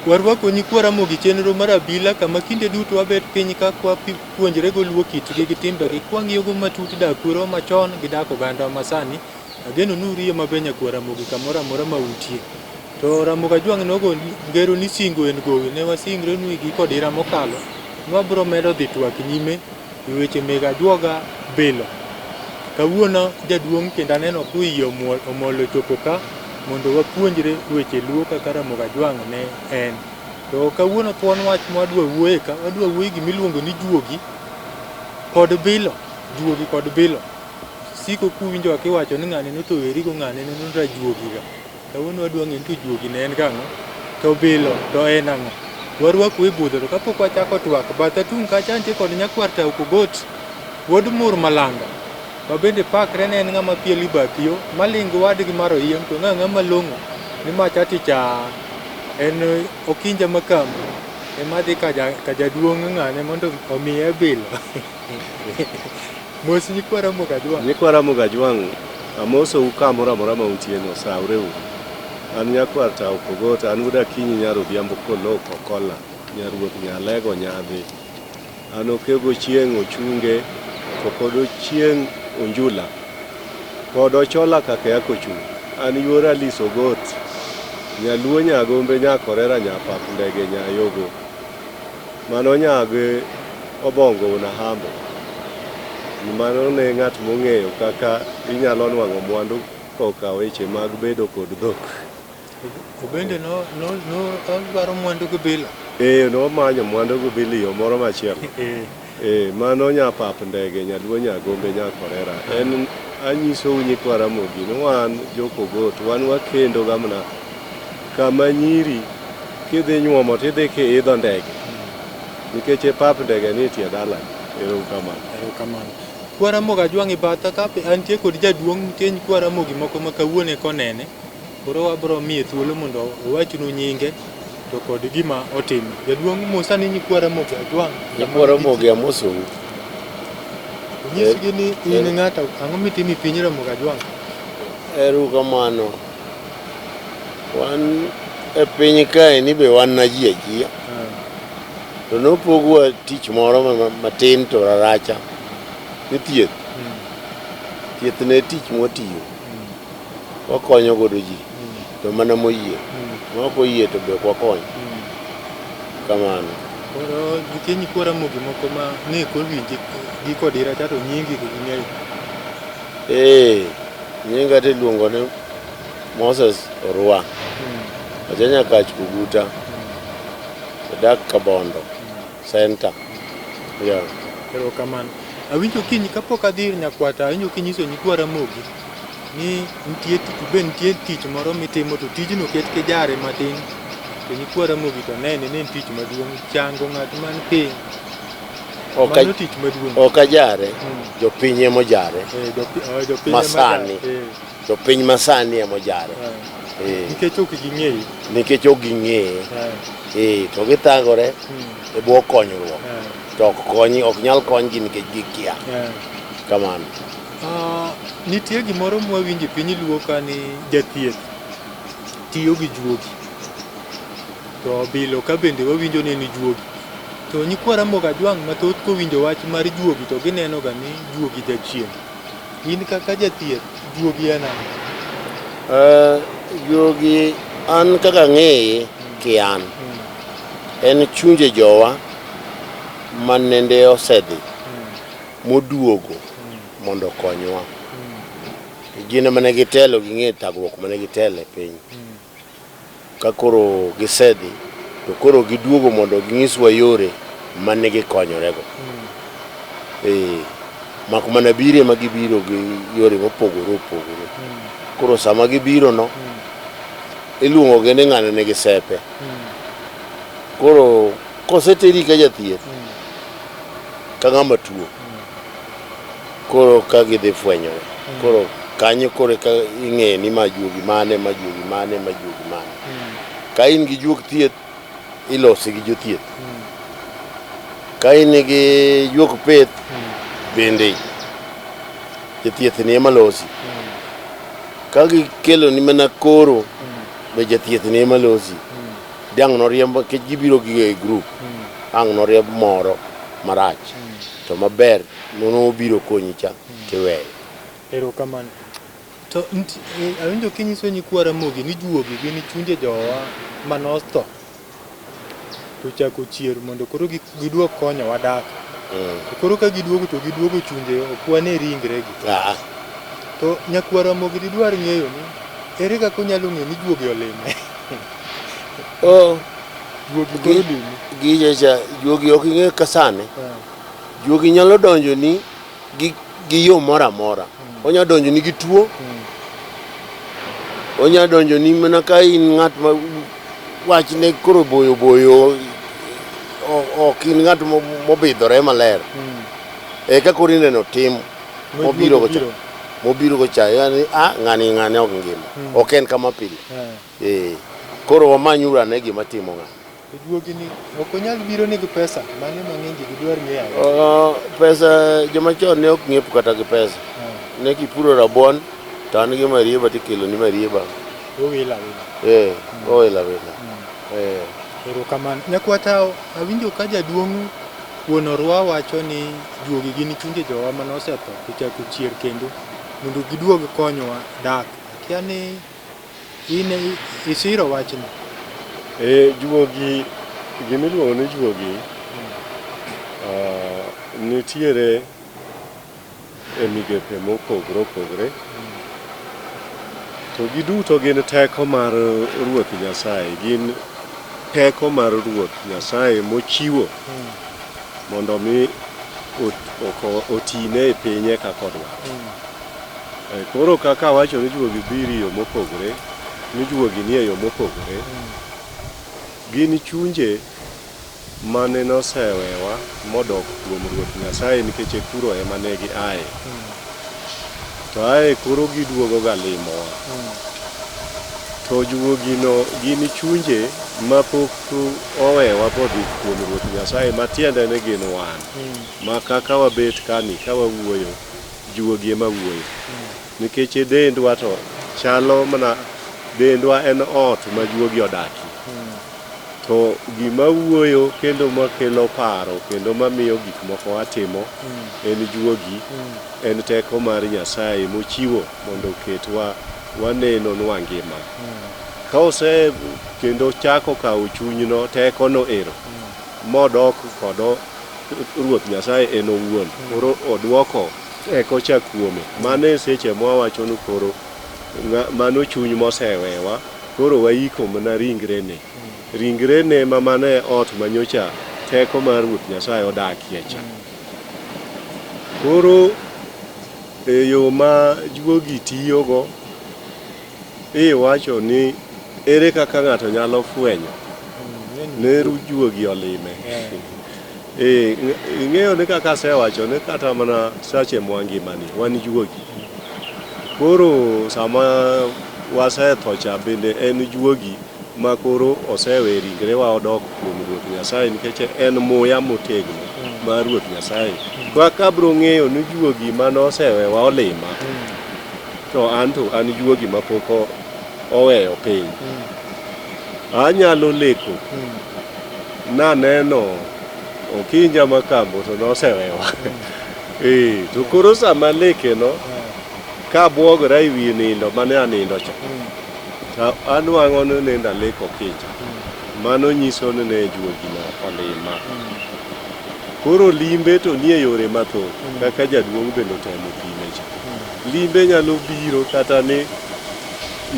Warwako nyikwara mogi chenro mar Abila kama kinde duto wabet piny ka puonjre go luo kitgi gi timbegi kwang'iyo go matut dak kuro machon gi dak oganda masani. Ageno nuriyo mabenya kwara mogi kamora mora mautie. To Ramogi Ajwang' nogo ngero ni singo en gowi ne wasingre nwigi kod ira mokalo. Nwabro medo dhi twak nyime weche meg ajuoga BILO. Kawuono jaduong' kendo aneno kuiye omolo chopo ka mondo wapuonjre weche luo kaka Ramogi Ajwang' ne en. To kawuono thuon wach mwadwa wuoye ka wadwa wuoye gimiluongo ni juogi kod BILO. Juogi kod BILO. Siko kuwinjo akiwacho ni ng'ane notoweri go ng'ane nonra juogi ga. Kawuono wadwa ng'eni to juogi ne en gang'o to BILO to en ang'o. Warwako e budho to kapok wachako twak batha tung' kacha nitie kod nyakwar Tao Kogot wuod Mur Malanga. Ma bende pakre ne en ng'ama pielo bath yo malingo wadgi mar oyieng to ng'ama long'o ni machati cha en Okinja Makam ema dhi ka jaduong' ng'ane mondo omiye BILO. Mos nyikwa Ramogi Ajwang'. Nyikwa Ramogi Ajwang' amosou kamoro amora ma utieno saureu. An nyakwar Tao Kogot, an wuod Akinyi nyarodiambo koloko kola nyaruoth nyalego nyadhi. An okego chieng' ochunge to pod ochieng' onjula pod ochola kaka yakochung'. An yuora Alice Ogot nyaluo nyagombe nyakorera nyapap ndege nyayogo mano nyage obongo unahambo. Mano ne ng'at mong'eyo kaka inyalo nwang'o mwandu koka weche mag bedo kod dhok. Bende no dwaro mwandu gi BILO. No manyo mwandu gi BILO yo moro machielo. Mano nyapap ndege nyaluo nyagombe nyakorera. En anyisou nyikwa Ramogi ni wan jokogot wan wakendo gamna kama nyiri kidhi nyuomo tidhi kiidho ndege nikech pap ndege nitie dala. Erokamano. Kwa Ramogi Ajwang' e batha kape antie kod jaduong' nitie nyikwa Ramogi moko ma kawuone konene. Koro wabro miye thuolo mondo owachnu nyinge to kod gima otimo. Jaduong' mosa ni nyikwa Ramogi Ajwang'. Nyikwa Ramogi amosou. Nyisgi ni in ng'ato ang'o mitimo e piny Ramogi Ajwang'? Erokamano. Wan e piny kae ni be wan na ji ajia. To nopogwa tich moro matin to raracha ni thieth. Thieth ne tich motiyo. Wakonyo godo ji. To mana moyie. Moko yie to be wakony. Kamano. Koro nitie nyikwa Ramogi moko ma ne kowinji gi kod iracha to nyingi ing'eyo. Nyinga tiluongo ni Moses Orwa. Ajanya kach Kuguta. Dak Kabondo. Center. Erokamano. Awinjo kiny kapok adhi nyakwata awinjo kinyiso nyikwa Ramogi ni nitie tich moro mitimo to tijno ket kijare matin. To nyikwa Ramogi to nene ne tich maduong' chango ng'at man piny. Mano tich maduong'. Okajare. Jopiny emojare. Masani. Jopiny masani emojare. Nikech ok ging'eyo. Nikech ok ging'eye. To githagore e bwo konyruok. To ok nyal konygi nikech gikia. Kamano. Nitie gimoro mwawinjo piny luo ka ni jathieth tiyo gi juogi. To BILO ka bende wawinjo ne ni juogi. To nyikwa Ramogi Ajwang' mathoth kowinjo wach mar juogi to gineno ga ni juogi jachien. In kaka jathieth juogi en ang'o? Juogi an kaka ng'eye kian. En chunje jowa manende osedhi moduogo mondo konywa. Gine mane gitelo ging'e thagruok mane gitelo e piny. Ka koro gisedhi to koro giduogo mondo ginyiswa yore mane gikonyorego. Mak mana biro ema gibiro gi yore mopogore opogore. Koro sama gibiro no iluongo gi ni ng'ano nigi sepe. Koro koseteri ka jathieth ka ng'ama tuo koro ka gidhi fwenyore. Koro kanyo koro ka ing'e ni ma juogi mane. Ka in gi juog thieth ilosi gi jothieth. Ka in gi juog pith bende jathieth ni ema losi. Ka gikelo ni mana koro be jathieth ni ema losi. Diang no riembo ke gibiro gi group. Ang no riembo moro marach. To maber mono biro konyi cha tiwe. Ero kamano. To awinjo kinyiso nyikwara mogi ni juogi gini chunje jowa manosto. To chako chier mondo koro giduog konyo wadak. Koro ka giduogo to giduogo chunje okwane ringre gi. To nyakwara mogi didwar ng'eyo ni ere kaka onyalo ng'e ni juogi olime. Juogi koro limi. Gijecha juogi ok ng'e kasane. Juogi nyalo donjo ni gi yo mora mora. Onya donjo ni gi tuo. Onya donjo ni mana ka in ng'at ma wach ne koro boyo ok in ng'at mobidhore maler. Eka koro ineno tim mobiro go cha yani ng'ani ok ngima. Ok en kama pile. Koro wamanyura ne gima timo ng'a. Juogi ni ok onyal biro ni gi pesa mane mang'eny gidwar ng'eyo. Pesa joma chon ne ok ng'iepo kata gi pesa. Ne kipuro rabuon to an gi marieba tikelo ni marieba. Owila. Owila. Ero kamano. Nyakwata awinjo ka jaduong' wuonorwa wacho ni juogi gini chunje jowa manosetho to chako chier kendo mondo giduog konyowa dak. Kia ni in isiro wachni. Juogi gimiluongo ni juogi nitiere e migepe mopogore. To giduto gin teko mar Ruoth Nyasaye, gin teko mar Ruoth Nyasaye mochiwo mondo mi otine e pinye kakodwa. Koro kaka wacho ni juogi biri yo mopogore, ni juogi ni e yo mopogore. Gin chunje mane nosewewa modok kuom Ruoth Nyasaye nikech kuro ema ne gi aye. To aye koro giduogo ga limowa. To juogi no gin chunje mapok owewa podhi kuom Ruoth Nyasaye matiende ne gin wan. Ma kaka wabet kani ka wawuoyo, juogi ema wuoyo. Nikech dendwa to chalo mana dendwa en ot ma juogi odaki. To gima wuoyo kendo makelo paro kendo mamiyo gik moko watimo en juogi, en teko mar Nyasaye mochiwo mondo ketwa waneno nwa ngima. Ka ose kendo chako kawo chunyno teko no ero modok kodo Ruoth Nyasaye en owuon. Koro odwoko teko cha kuome. Mane seche mwawacho ni koro mano chuny mosewewa, koro waiko mana ringrene. Ringrene ma mane ot manyocha teko mar Ruoth Nyasaye odakie cha. Koro e yo ma juogi tiyogo, wacho ni ere kaka ng'ato nyalo fwenyo ne juogi olime. Ing'eyo ni kaka asewacho ni kata mana sache mwangimani wan juogi. Koro sama wasetho cha bende en juogi ma koro osewe ringrewa odok kuom Ruoth Nyasaye nikech en muya motegno mar Ruoth Nyasaye. Kaka bro ng'eyo ni juogi manosewewa olima, to an juogi mapok oweyo piny. Anyalo leko naneno okinja makambo to nosewewa. To koro sama leke no kabwogora e wi nindo mane anindo cha, to anwang'o ni nindo aleko okinja. Mano nyiso ni ne juogi no olima. Koro limbe to nie yore mathoth kaka jaduong' bende otemo pime cha. Limbe nyalo biro kata ni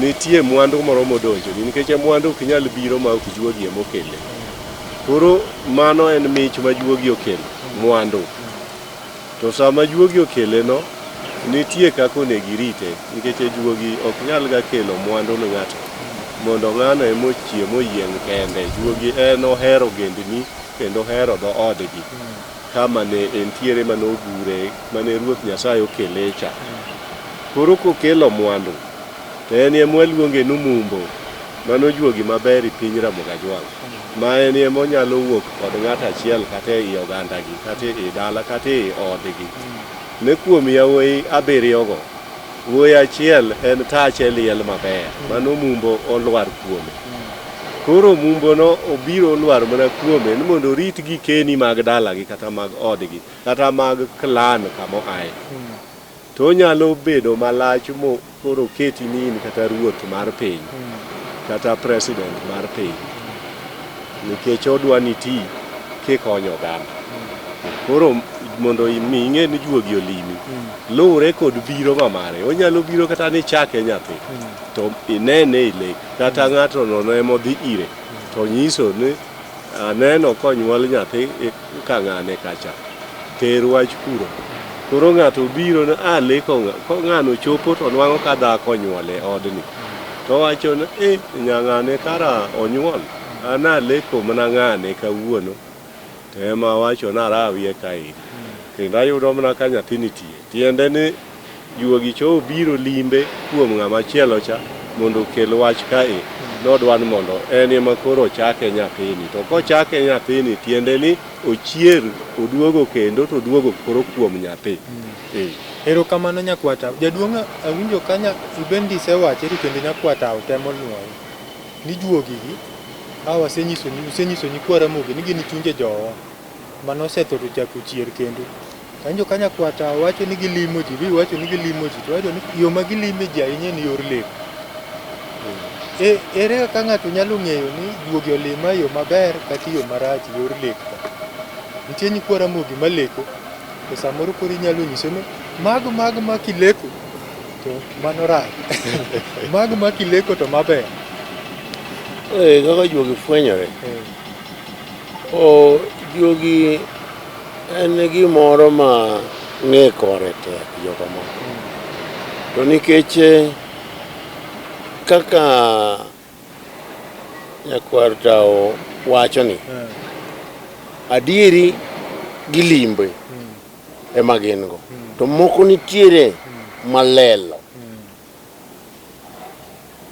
nitie mwandu moro modonjo nikech mwandu ok nyal biro ma ok juogi emokele. Koro mano en mich ma juogi okelo, mwandu. To sama juogi okele no, nitie kaka onego irite nikech juogi ok nyal ga kelo mwandu ne ng'ato mondo ng'ano emochiemo yieng' kende. Juogi en ohero gendni kendo ohero dho odgi kama ne entiere manogure mane Ruoth Nyasaye okele cha. Koro kokelo mwandu to en ema waluonge ni mumbo. Mano juogi maber e piny Ramogi Ajwang', ma en ema onyalo wuok kod ng'ato achiel kata e ogandagi kata e dala kata e odgi. Ne kuom yawuoyi 7go, wuoyi achiel en tache liel maber, mano mumbo olwar kuome. Koro mumbono obiro lwar mana kuome ni mondo orit gikeni mag dalagi kata mag odgi kata mag clan kamo ae. To onyalo bedo malach mo koro keti ni in kata ruoth mar piny kata president mar piny nikech odwa ni ti kikonyo oganda. Koro mondo ing'e ni juogi olimi luwre kod biro mamare. Onyalo biro kata ni chake nyathi to inene i lek kata ng'ato nono emodhi ire to nyiso ni aneno konyuol nyathi ka ng'ane kacha ter wach kuro. Koro ng'ato biro ni leko ng'ano chopo to nwang'o ka dhako onyuole odni to wacho ni nyang'ane kara onyuol ana leko mana ng'ane kawuono to ema wacho narawie kae kendo ayudo mana ka nyathi nitie. Tiende ni juogi cho biro limbe kuom ng'ama chielo cha mondo okel wach kae nodwan mondo en ema koro chake nyathini. To kochake nyathini tiende ni ochier oduogo kendo to oduogo koro kuom nyathi. Erokamano nyakwata. Jaduong' awinjo kanya ibendi sewache kendo nyakwata otemo nuoyo ni juogi gi usenyiso ni kwara mogi ni gin chunje jowa manosetho to chako chier kendo. Kanjo kanya kwata wacho ni gilimo ji, bi wacho ni gilimo ji, to wacho ni yo ma gilime ji ahinya ni yor lek. Ere kaka ng'ato nyalo ng'eyo ni juogi olima yo maber kata yo marach yor lek ka. Nitie nyikwara mogi maleko to samoro koro inyalo nyiso ni mago ma kileko to mano rach. Mago ma kileko to maber. Kaka juogi fwenyore. Juogi en gimoro ma ng'e kore tek jogo moko. To nikech kaka nyakwarta wacho ni adieri gilimbe ema gin go. To moko nitiere malelo.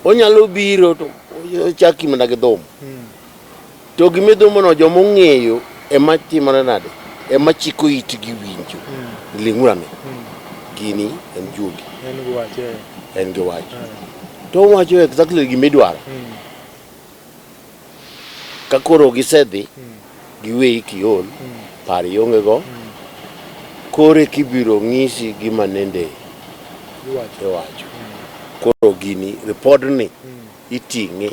Onyalo biro to chaki mana gi dhom. To gimidhomono jomo ng'eyo ema timore nade ema chiko itgi winjo. Ling'urane gini en juogi. En gi wach. To wacho exactly gimidwaro. Ka koro gisedhi giweyi kiol pari onge go kore kibiro ng'isi gima nende iwacho. Koro gini repodni iting'e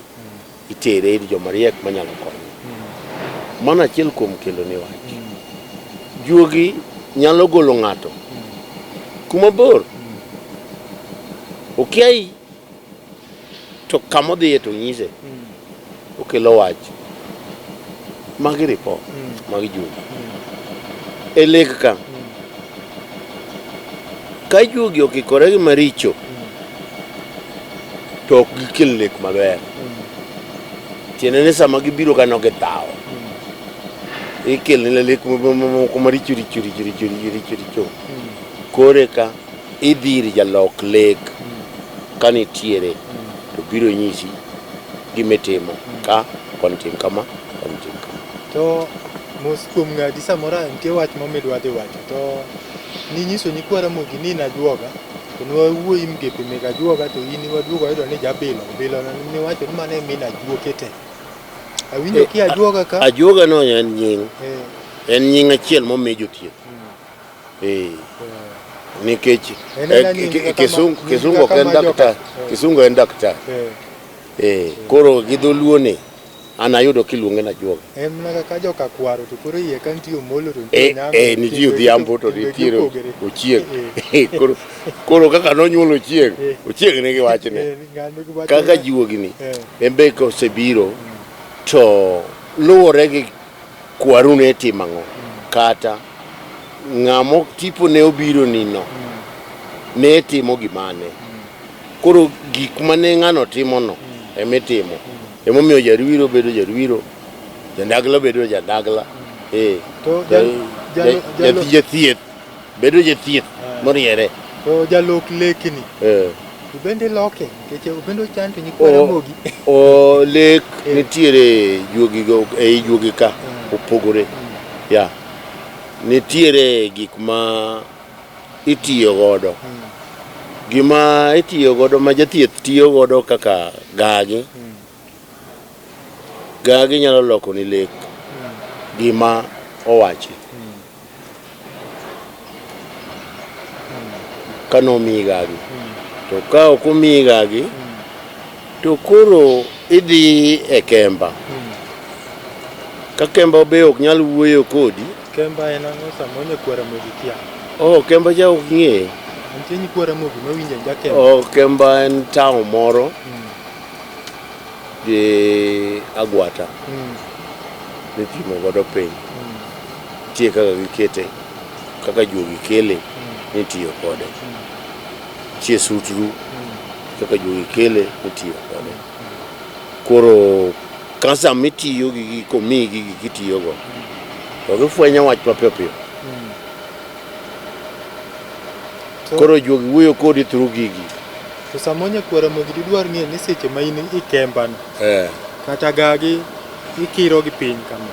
itere ir jomariek manyalo konyo. Mana achiel kuom kelo ne wach. Juogi nyalo golo ng'ato kuma bor. Okiai to kamodhiye to nyise okelo wach. Magi report magi juogi. E lek ka juogi okikore gi maricho to ok gikel lek maber. Tiene ni sama gibiro kano gi tao ikel ni lek moko maricho. Kore ka idhir jalok lek kanitiere to biro nyisi gimetimo ka kontim kama. To mos kuom ng'adi samora nitie wach momedwa dhi wacho to ninyiso ni kwara mogi ni najuoga to nwawuoyi mgepe meg ajuoga to in waduogo wayudo ni jabilo. Bilo ni wacho ni mane min ajuoke te. Awinjo ki ajuoga ka. Ajuoga no en nying. En nying achiel momi jothieth. Nikech kisungo en daktar. Kisungo en daktar. Koro gi dholuo ni an ayudo kiluonge na juoga. En mana kaka joka kwaro to koro iye kan tiyo molo to nitie odhiambo to nitiere ochieng'. Koro kaka nonyuolo ochieng' ne gi wachne. Kaka juogi ni embe kosebiro to luwore gi kwaru ne timo ang'o kata ng'amo tipo ne obiro nino ne timo gimane. Koro gik mane ng'ano timono emitimo. Emomiyo jarwiro bedo jarwiro, jandagla bedo jandagla. Jathieth bedo jathieth moriere. To jalok lekni. Ubende loke keche ubendo chanto nyikwara mogi. Lek nitiere juogi go juogi ka opogore. Ya. Nitiere gik ma itiyo godo. Gima itiyo godo ma jathieth tiyo godo kaka gagi. gagi nyalo loko ni lek gima owachi kano mi gagi to ka ok omi gagi to koro idhi e kemba ka kemba be ok nyal wuoyo kodi Kemba en ang'o samonye kwara mogi kia. kemba ja ok ng'e Nitie nyikwara mogi mawinjo ja kemba. kemba en town moro gi Agwata nitimo godo piny tie kaka gikete kaka juogi kele nitiyo kode tie sutru kaka juogi kele nitiyo kode koro kasa mitiyo gi komi gi gitiyo go to gifwenyo wach mapiyo piyo koro juogi wuoyo kodi through gigi to samonye kwara mogi didwar ng'e ni seche ma in i kemba no kata gagi ikiro gi piny kama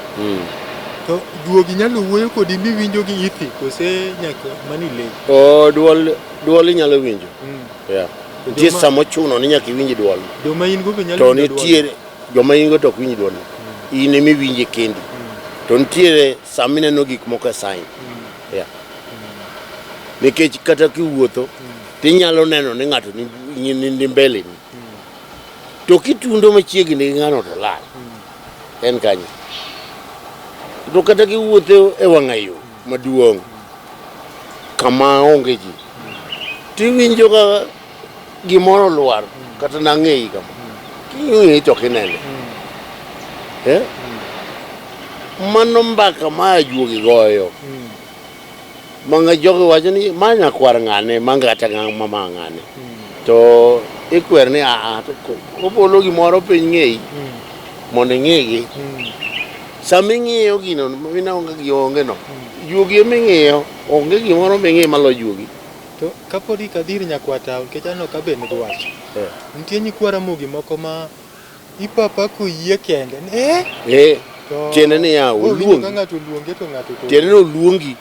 to juogi nyalo wuoyo kodi miwinjo gi ithi kose nyaka mani le duol inyalo winjo nitie samo chuno ni nyaka iwinj duol joma in go be nyalo to nitie joma in go to ok winj duol in emi winje kendi to nitie samineno gik moko e sign nikech kata kiwuotho tinyalo neno ni ng'ato ni mbele ni to kitundo machiegni gi ng'ano to lal en kanye to kata kiwuotho e wang'ayo maduong' kama onge ji tiwinjo ka gimoro lwar kata nang'eyi kama king'eyi to kinene mano mbaka ma juogi goyo manga jogi wacho ni manya kwar ng'ane mangata mama ng'ane to ikwer ni obolo gimoro piny ng'eyi mondo ing'egi sama ing'iyo gino mina onge gi onge no juogi eming'iyo onge gimoro ming'e malo juogi to kapodi kadhir nyakwata nikech ano ka be nigi wach nitie nyikwara mogi moko ma ipapa koyie kende tiende ni ya oluongi tiende ni oluongi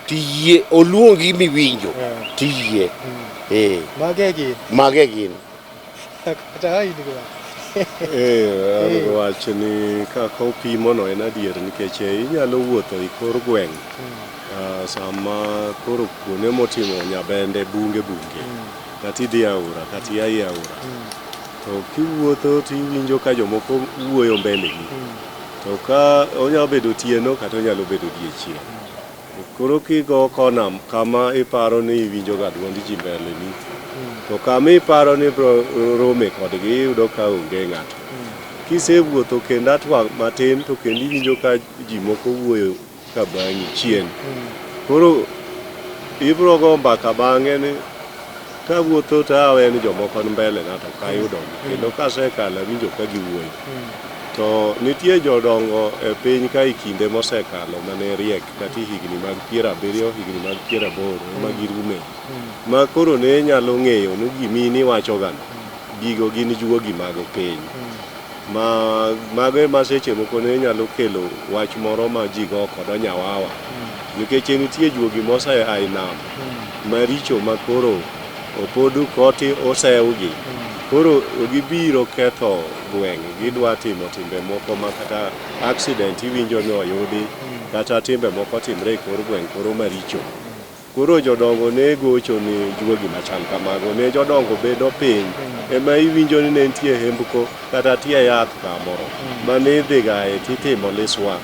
tiyie oluongi miwinjo tiyie mage gin kata ai nigi wach ni kaka opimono en adier nikech inyalo wuotho i kor gweng' sama koro kuone motimo nyabende bunge kata idhi aora kata ia aora to kiwuotho tiwinjo ka jomoko wuoyo mbele gi to ka onyalo bedo otieno kata onyalo bedo odiechieng' koro kigo kona kama iparo ni iwinjo ga duond ji mbele ni to kama iparo ni bro rome kodgi iyudo ka onge ng'ato kisewuotho kendo atwa matin to kendo iwinjo ka ji moko wuoyo ka bang'i chien koro ibro go mbaka bang'e ni ka wuotho to awe ni jomoko ni mbele na to kayudo kendo kasekalo winjo ka giwuoyo to nitie jodongo e piny ka ikinde mosekalo mane riek kata higni mag 70 higni mag 80 mag irume ma koro ne nyalo ng'eyo ni gimini wacho gano gigo gin juogi mag piny mago ma seche moko ne nyalo kelo wach moro ma ji go kod nyawawa nikech nitie juogi mose ainam maricho ma koro opodu koti osewgi koro gibiro ketho gweng' gidwa timo timbe moko ma kata accident iwinjo ni oyudi kata timbe moko timre e kor gweng' koro maricho koro jodongo ne gocho ni juogi machal kamago ne jodongo bedo piny ema iwinjo ni ne nitie hembko kata tie yath kamoro ma ne idhigae titimo liswa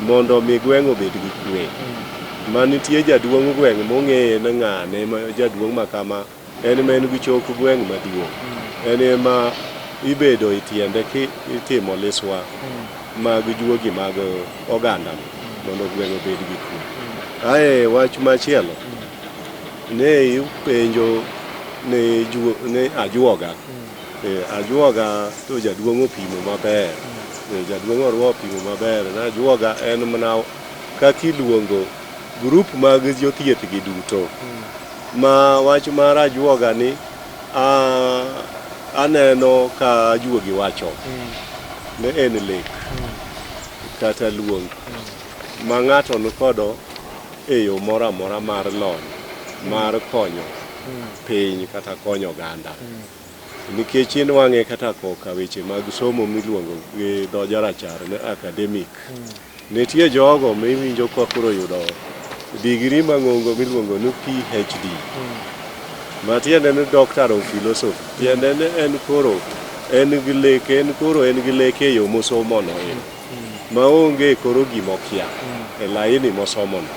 mondo mi gweng' obed gi kwe ma nitie jaduong' gweng' mong'eye na ng'ane ma jaduong' ma kama en ma en gi chok gweng' maduong' en ema ibedo itiende kitimo liswa mag juogi mag oganda mondo gweng' obed gi kwe ae wach machielo ne ipenjo ne ajuoga ajuoga to jaduong' opimo maber jaduong' orwo opimo maber na ajuoga en mana kakiluongo grup mag jothieth gi duto ma wach mar ajuoga ni aneno ka ajuogi wacho ne en lek kata luong ma ng'ato nikodo e yo moro amora mar lony mar konyo piny kata konyo oganda nikech in wang'e kata koka weche mag somo miluongo gi dho jarachar ne academic. Nitie jogo miwinjo ka koro yudo digri mang'ongo miluongo ni PhD. Matiende ni Doctor of Philosophy. Tiende ni en gi leke e yo mosomono maonge koro gimokia e laini mosomono.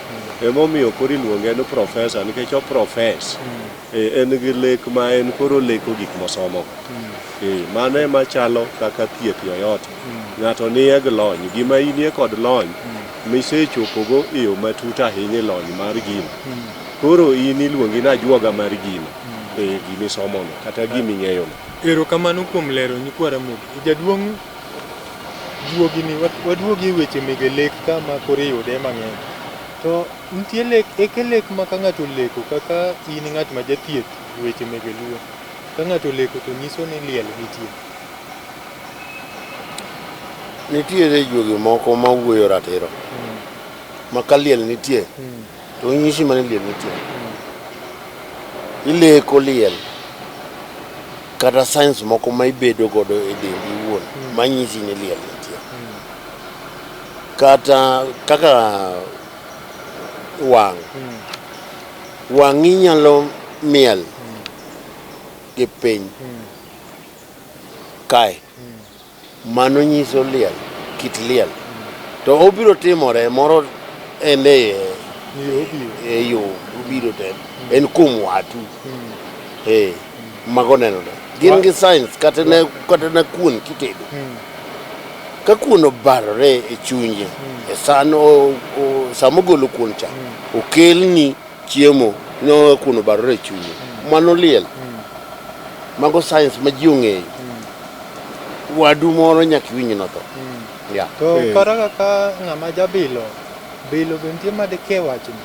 Emomiyo koro iluonge ni profesa nikech oprofes. En gi lek ma en koro leko gik mosomo. Mano ema chalo kaka thieth yoyote. Ng'ato nie gi lony, gima inie kod lony misechopogo e yo matut ahinya e lony mar gino. Koro in iluongi ni ajuoga mar gino gimisomono kata giming'eyono. Erokamano kuom lero nyikwa Ramogi. Jaduong' juogini waduogi weche mege lek ka ma koro iyude mang'eny. To nitie lek ma ka ng'ato leko kaka in ng'at ma jathieth weche mege luo. Ka ng'ato leko to nyiso ni liel nitie. Nitiere juogi moko ma wuoyo ratiro. Ma ka liel nitie to nyisi mane liel nitie. Ileko liel kata science moko ma ibedo godo e dendi iwuon manyisi ni liel nitie. Kata kaka wang' inyalo miel gi piny kae, mano nyiso liel, kit liel. To obiro timore moro ene e yo obiro te en kuom watu. Mago nenore. Gin gi science kata na kuon kitedo. Ka kuon obarore e chunye, e samogolo kuon cha, okelni chiemo, no kuon obarore e chunye. Mano liel. Mago science ma ji ong'eyo. Wadu moro nyaka winj no to. To kara kaka ng'ama jabilo, bilo be nitie madike wachni.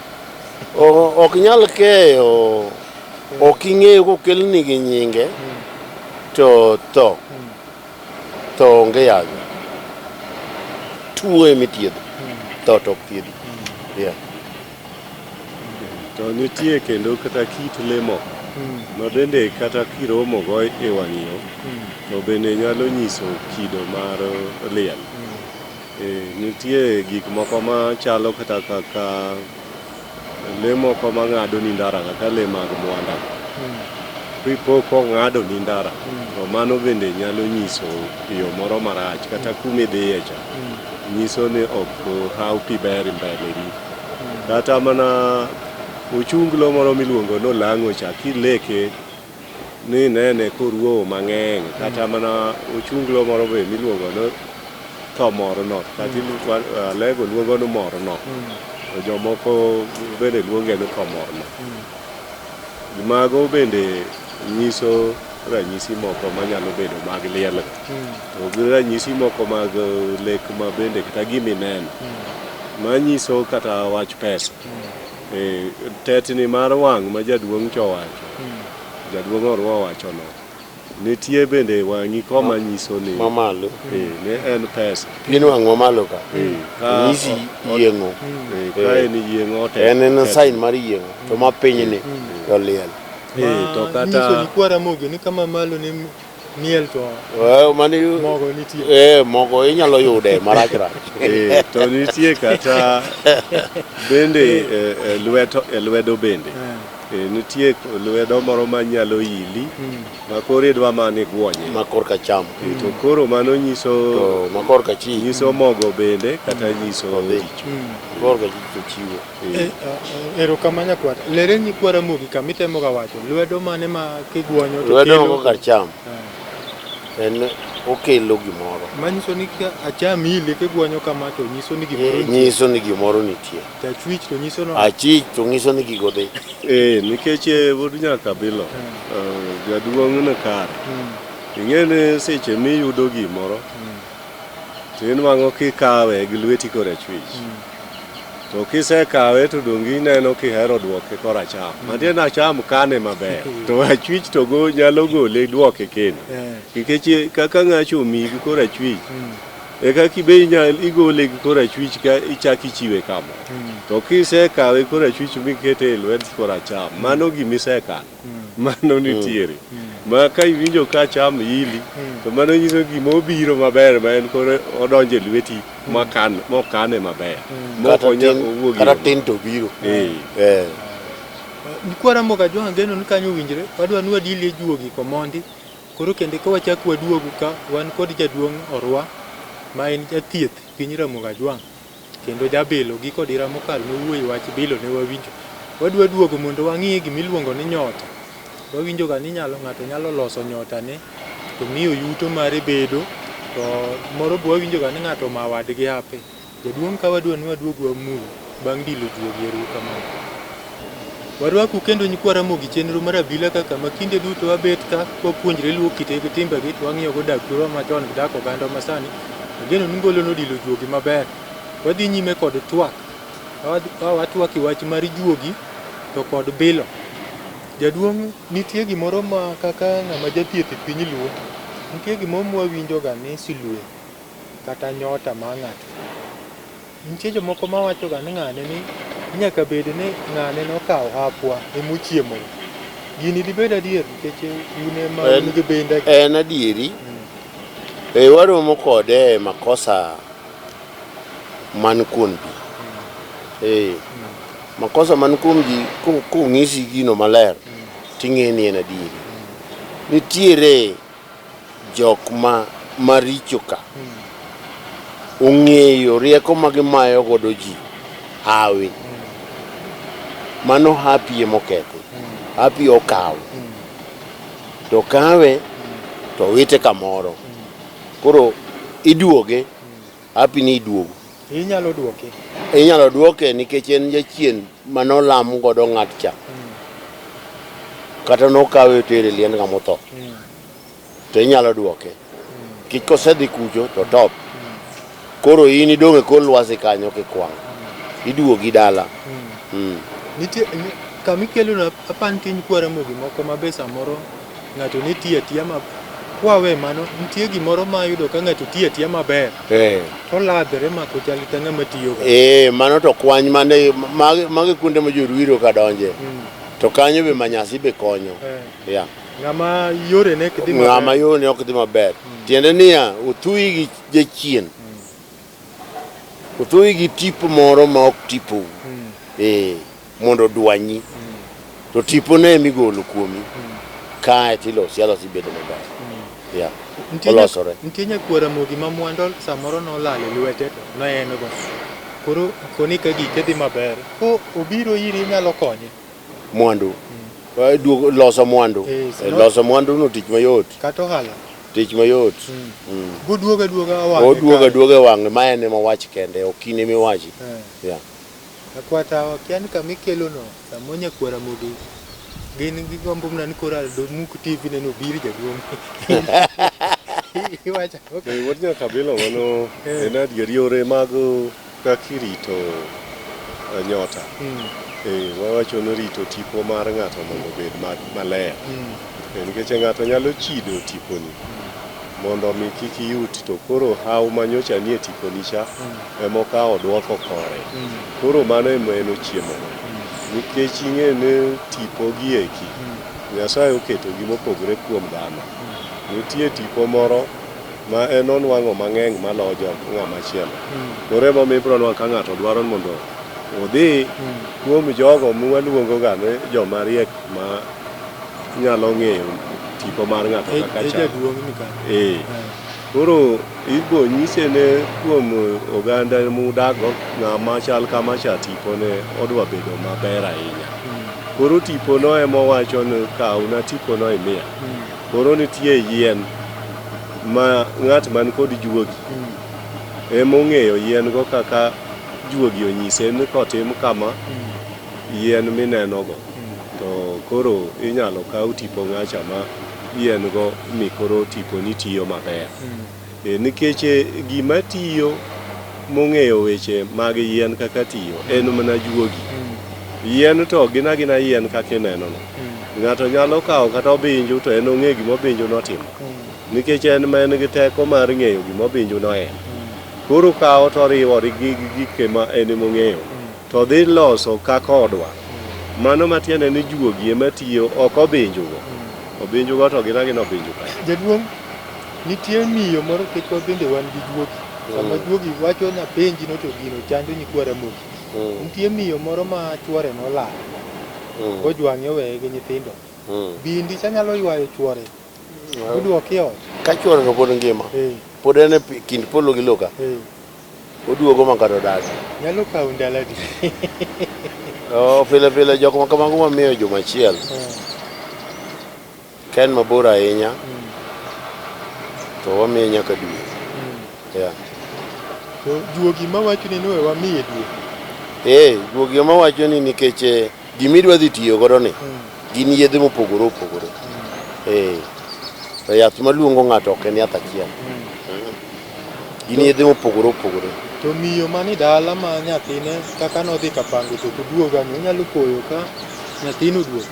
Ok nyal keyo, ok ing'eyo kokelni gi nyinge, to onge yago. Tuo emithiedho, to ok thiedhi. To nitie kendo kata kit lemo ma bende kata kiromo go e wang'iyo to bende nyalo nyiso kido mar liel. Nitie gik moko ma chalo kata kaka le moko ma ng'ado ni ndara kaka le mag mwanda. Pipo ko ng'ado ni ndara to mano bende nyalo nyiso yo moro marach kata kumidhiye cha. Nyiso ni ok haw pi ber mbele ni. Kata mana uchunglo moro miluongo no lang'o cha kileke ni nene koruo mang'eny kata mana uchunglo moro be miluongo no to moro no kata lego luongo no moro no to jomoko bende luonge no to moro no. Mago bende nyiso ranyisi moko manyalo bedo mag liel. To gi ranyisi moko mag lek ma bende kata gimineno manyiso kata wach pesa. Tetni mar wang' ma jaduong' chowacho, jaduong' orwa wacho no. Nitie bende wang'i koma nyiso ni mamalo ne en pesa. Pien wang' mamalo ka nyisi yieng'o. Ka en yieng'o te en sign mar yieng'o to ma piny ni to liel. To kata nyiso nyikwa Ramogi ni kama malo ni miel to mani mogo nitie. Mogo inyalo yude marach rach. To nitie kata bende lwedo bende. Nitie lwedo moro manyalo ili ma koro idwa mane guonye ma korka cham. To koro mano nyiso ma korka chi nyiso mogo bende kata nyiso richo. Korka chiwo. Erokamano nyakwa. Lere nyikwa Ramogi kamitemo ga wacho. Lwedo mane ma kiguonyo to lwedo mo kar cham. En okelo gimoro. Manyiso ni acham ile kiguonyo kama to nyiso ni gimoro nitie. Nyiso ni gimoro nitie. Achwich to nyiso no. Achich to nyiso ni gigo dhi. Nikech wuod nyaka bilo jaduong' ne kare. Ing'ene seche miyudo gimoro tin wang'o kikawe gi lweti korachwich. To kisekawe to dongi neno kihero duoke koracham. Matiende acham kane maber. To achwich to nyalo gole duoke kendo. Nikech kaka ng'acho omigi korachwich eka kibe inyal igole kora chwich ka ichaki chiwe kama to kise kawe kora chwich mikete lwet kora cham mano gimiseka mano nitiere ma ka iwinjo ka cham ili to mano nyiso gima obiro maber ma en kora odonje lweti mokane maber moko owuogi kata tin to biro Nikwara moga jo angeno ni kanyo winjre wadwa nwa dili juogi komondi koro kende ka wachak waduogu ka wan kod jaduong' Orwa ma en jathieth piny Ramoga Jwang kendo jabilo gi kod Ramokal nowuoyo wach bilo ne wawinjo wadwa duogo mondo wang'ie gimiluongo ni nyota wawinjo ga ni ng'ato nyalo loso nyota ne to miyo yuto mare bedo to moro bo wawinjo ga ni ng'ato ma wadgi hape jaduong' ka wadwa ni waduogo wamulo bang' dilo juogi eru kamano warwaku kendo nyikwara mogi chenro mar Abila kaka makinde duto wabet ka wapuonjre luwo kite gi timbegi wang'iyo go dak kuro machon gi dak oganda masani ageno ni ngolo nodilo juogi maber wadhi nyime kod twak watwak i wach mar juogi to kod bilo jaduong' nitie gimoro ma kaka ng'ama jathieth e piny luo nitie gimoro mwawinjo ga ni silue kata nyota ma ng'ato nitie jomoko mawacho ga ni ng'ane ni nyaka bed ni ng'ane nokawo hapwa emuchiemo gini dibed adier nikech une ma nigi bende en adieri waromo kode makosa man kuom ji makosa man kuom ji kung'isi gino maler ting'e ni en adieri nitiere jok maricho ka ong'eyo rieko magimayo godo ji hawi mano hapi emoketho hapi okawo to kawe to wite kamoro koro iduoge hapi ni iduogo inyalo duoke nikech en jachien manolam godo ng'at cha kata nokawe tere lien gamotho to inyalo duoke kik kosedhi kucho to top koro in idong'e kor lwasi kanyo kikwang' iduogi dala nitie kamikelo na apantiny kwara mogi moko mabe samoro ng'ato ne tiyo atiya kwawe mano nitie gimoro ma yudo ka ng'ato tiyo atiya maber to ladhre mako chal ka ng'ama tiyo mano to kwany mage kuonde ma jorwiro ka donje to kanyo be manyasi be konyo ng'ama yore ne ok dhi maber tiende niya othui gi jachien othui gi tipo moro ma ok tipo mondo dwanyi to tipo ne migolo kuomi kae tilosi bedo maber olosore nitie nyakwara mogi ma mwando samoro nolal e lwete to noen go koro koni ka gike dhi maber ko obiro iri nyalo konye mwandu loso mwandu no tich mayot kata ohala tich mayot oduoga wang'e ma en ema wach kende okine miwachi akwata wakian kamikelo no samo nyakwara mogi gin gi gombo mna ni koral do muk TV ne no biri jaduong' iwacha wadnya kabilo mano en adier yore mag kakirito nyota wawacho ni rito tipo mar ng'ato mondo obed maler nikech ng'ato nyalo chido tiponi mondo mi kik iyuti to koro haw manyocha nie tiponi cha emokawo duoko kore koro mano en ochiemo nikech ing'e ni tipo gi eki Nyasaye oketo gimopogore kuom dhano nitie tipo moro ma en onwang'o mang'eny malojo ng'ama chielo koro emomiyo ibiro nwa ka ng'ato dwaro mondo odhi kuom jogo mwaluongo ga ni joma riek ma nyalo ng'eyo tipo mar ng'ato kaka chal koro ibo nyise ne kuom oganda mudago ng'ama chal kama cha tipo ne odwa bedo maber ahinya koro tipo no emowacho ni kawna tipo no imiya koro nitie yien ma ng'at man kod juogi emong'eyo yien go kaka juogi onyise ni kotim kama yien minenogo to koro inyalo kaw tipo ng'acha ma yien go mikoro tipo ni tiyo maber nikech gima tiyo mong'eyo weche mag yien kaka tiyo en mana juogi yien to gina yien kaka inenono ng'ato nyalo kawo kata obinju to en ong'e gima obinju notimo nikech en ma en gi teko mar ng'eyo gima obinju no en koro kao to riwo gi gik ma en mong'eyo to dhi loso kaka odwa mano matiende ni juogi ema tiyo ok obinjugo obinjugo to gina obinju ka jaduong' nitie miyo moro kech bende wan gi juogi sama juogi wacho na penji no to gino chando nyikwara moki nitie miyo moro ma chuore nolal ojwang'e weye gi nyithindo bindi chanyalo ywayo chuore oduoki ot ka chuore to pod ngima pod en e kind polo gi loka oduogo makaro dagi nyalo kawo ndalo adi pile jok makamago mamiyo juma achiel ka en mabor ahinya to wamiye nyaka dwe to juogi mawacho ni we wamiye dwe juogi mawacho ni nikech gimidwa dhi tiyo godo ni gin yedhe mopogore opogore to yath maluongo ng'ato ok en yath achiel gin yedhe mopogore opogore to miyo mani dala ma nyathine kaka nodhi kapango to duoga ni onyalo koyo ka nyathino duogo